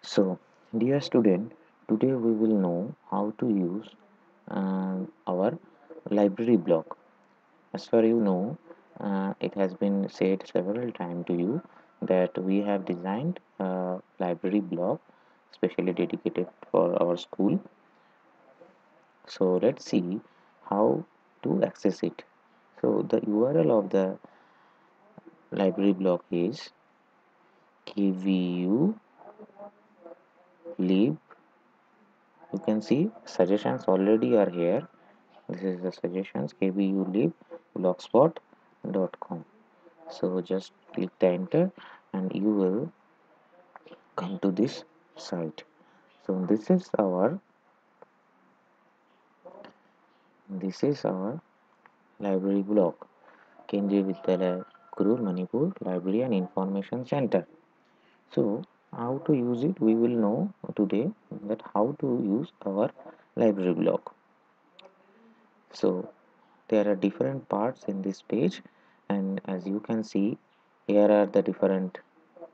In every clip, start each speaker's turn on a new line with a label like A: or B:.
A: So, dear student, today we will know how to use our library block. As far you know, it has been said several times to you that we have designed a library block specially dedicated for our school. So, let's see how to access it. So, the URL of the library block is kvu lib. You can see suggestions already are here. This is the suggestions kbulib blogspot.com. So just click the enter and you will come to this site. So this is our library block, Kendriya Vidyalaya Kurur Manipur Library and Information Center. So how to use it we will know today, that how to use our library block. So there are different parts in this page, and as you can see, here are the different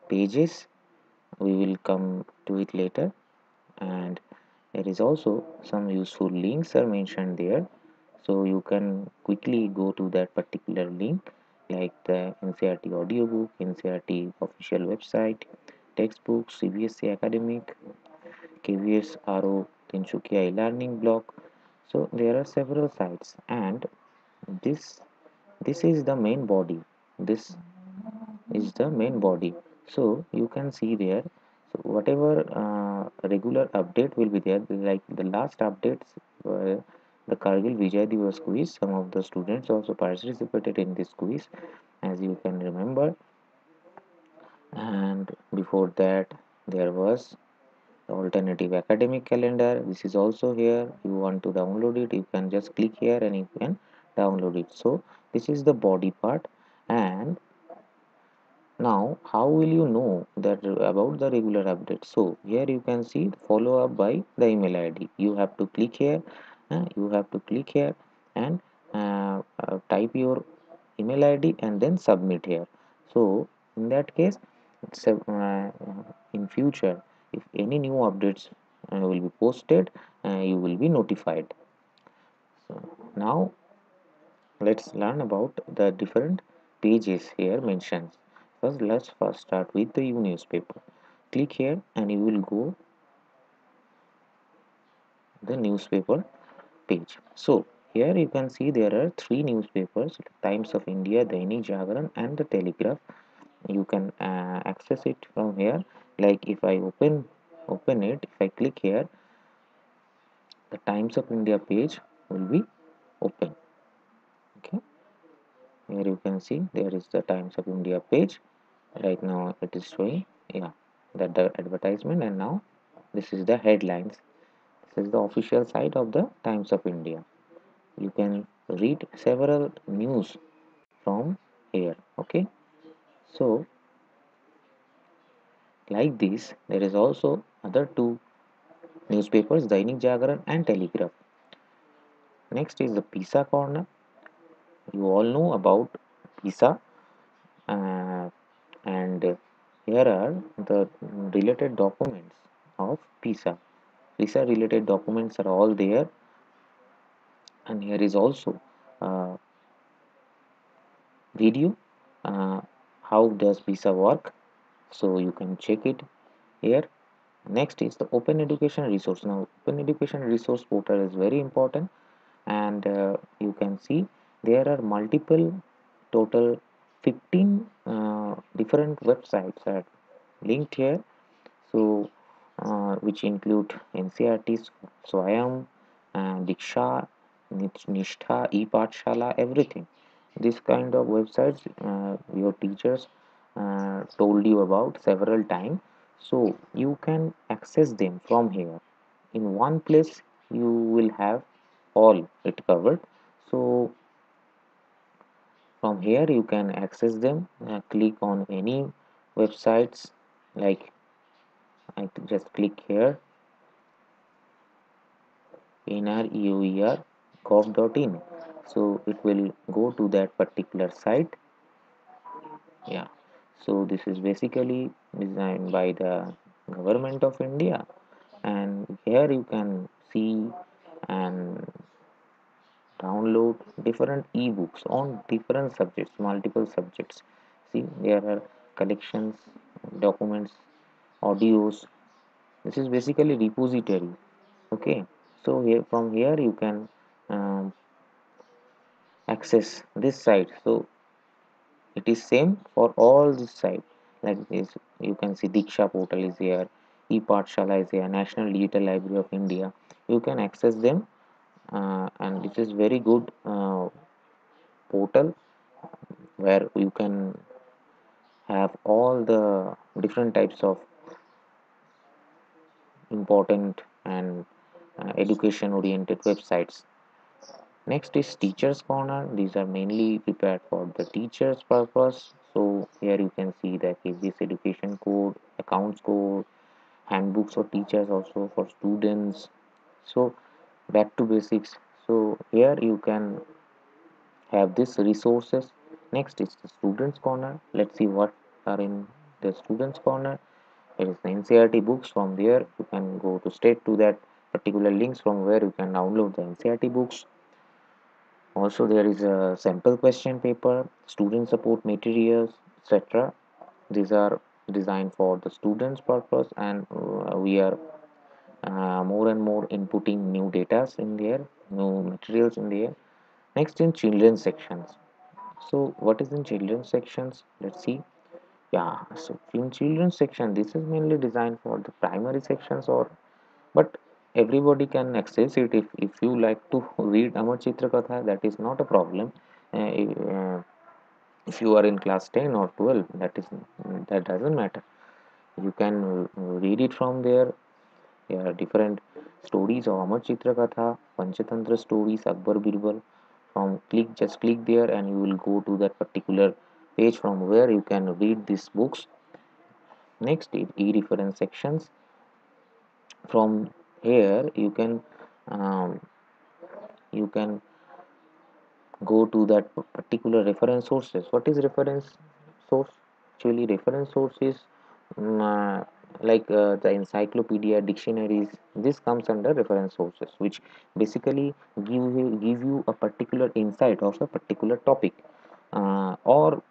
A: pages. We will come to it later, and there is also some useful links are mentioned there, so you can quickly go to that particular link, like the NCERT audiobook, NCERT official website, textbooks, CBSE academic, KVS RO Tinsukia e-learning blog. So there are several sites, and this this is the main body. This is the main body. So you can see there, so whatever regular update will be there, like the last updates were the Kargil Vijay Diwas quiz. Some of the students also participated in this quiz, as you can remember. And before that there was the alternative academic calendar. This is also here. You want to download it, you can just click here and you can download it. So this is the body part. And now, how will you know that about the regular update? So here you can see follow up by the email ID. You have to click here. You have to click here and type your email ID and then submit here. So in that case, in future, if any new updates will be posted, you will be notified. So now let's learn about the different pages here mentioned. Let's first start with the newspaper. Click here and you will go the newspaper page. So here you can see there are three newspapers: Times of India, Dainik Jagran, and the Telegraph. You can access it from here. Like if I open it, if I click here, the Times of India page will be open. Okay, here you can see there is the Times of India page. Right now it is showing, yeah, that the advertisement, and now this is the headlines. This is the official site of the Times of India. You can read several news from here. Okay, so like this there is also other two newspapers, Dainik Jagran and Telegraph. Next is the PISA corner. You all know about PISA, uh, and here are the related documents of PISA. PISA related documents are all there, and here is also video, uh, how does PISA work, so you can check it here. Next is the open education resource. Now open education resource portal is very important, and you can see there are multiple, total 15 different websites are linked here. So which include NCERT, Swayam, Diksha, Nishtha, ePathshala, everything. This kind of websites your teachers told you about several times. So you can access them from here. In one place you will have all it covered. So from here you can access them. Click on any websites, like I just click here nreer.gov.in, so it will go to that particular site. Yeah, so this is basically designed by the Government of India, and here you can see and download different ebooks on different subjects, multiple subjects. See, there are collections, documents, audios. This is basically repository. Okay, so here from here you can um, access this site. So it is same for all this site. Like this, you can see Diksha portal is here, ePathshala is here, National Digital Library of India. You can access them, and it is very good portal where you can have all the different types of important and education oriented websites. Next is Teachers Corner. These are mainly prepared for the teachers purpose. So here you can see the KVS education code, accounts code, handbooks for teachers, also for students. So back to basics. So here you can have this resources. Next is the Students Corner. Let's see what are in the Students Corner. It is the NCERT books. From there you can go to straight to that particular links from where you can download the NCERT books. Also there is a sample question paper, student support materials, etc. These are designed for the students purpose, and we are more and more inputting new data in there, new materials in there. Next, in children's sections. So what is in children's sections? Let's see. Yeah, so in children's section, this is mainly designed for the primary sections, or but everybody can access it. If you like to read Amar Chitra Katha, that is not a problem. If you are in class 10 or 12, that doesn't matter. You can read it from there. There are different stories of Amar Chitra Katha, Panchatantra stories, Akbar Birbal. From just click there and you will go to that particular page from where you can read these books. Next is e-reference sections. From here um, you can go to that particular reference sources. What is reference source? Actually, reference source is like the encyclopedia, dictionaries. This comes under reference sources, which basically give you a particular insight of a particular topic, or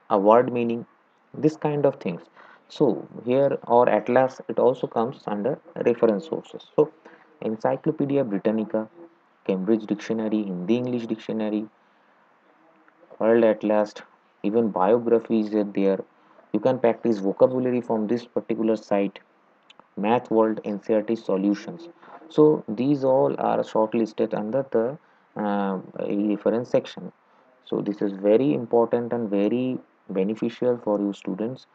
A: a word meaning, this kind of things. So here, or atlas, it also comes under reference sources. So Encyclopedia Britannica, Cambridge Dictionary, Hindi English Dictionary, World Atlas, even biographies are there. You can practice vocabulary from this particular site. Math World, NCERT solutions. So these all are shortlisted under the reference section. So this is very important and very beneficial for you students.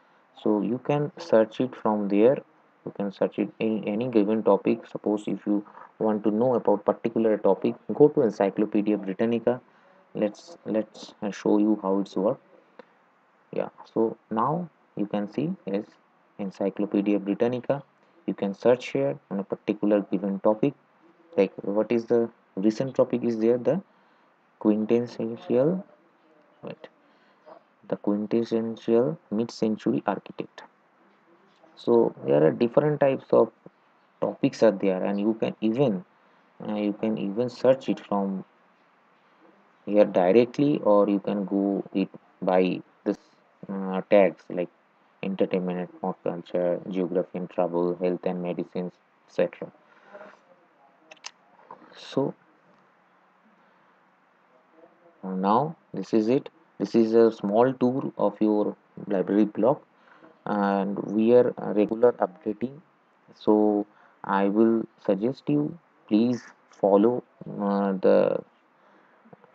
A: So you can search it from there. You can search it in any given topic. Suppose if you want to know about particular topic, go to Encyclopedia Britannica. Let's show you how it's work. Yeah, so now you can see is Encyclopedia Britannica. You can search here on a particular given topic. Like what is the recent topic is there, the quintessential, wait, the quintessential mid-century architect. So there are different types of topics are there, and you can even search it from here directly, or you can go it by this tags like entertainment, pop culture, geography and travel, health and medicines, etc. So now this is it. This is a small tour of your library blog, and we are regular updating. So I will suggest you, please follow the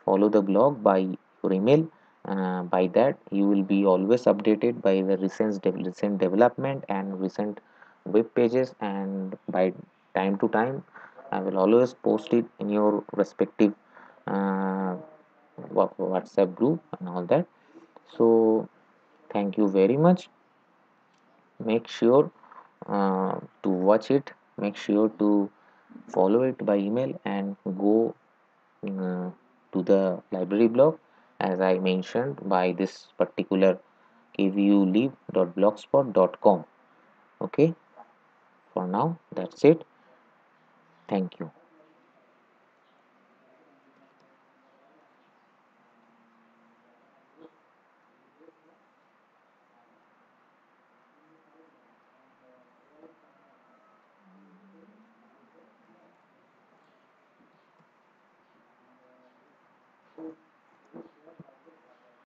A: blog by your email. By that you will be always updated by the recent development and recent web pages, and by time to time I will always post it in your respective uh, WhatsApp group and all that. So thank you very much. Make sure to watch it, make sure to follow it by email, and go uh, to the library blog as I mentioned by this particular kvulive.blogspot.com. Okay, For now, that's it. Thank you.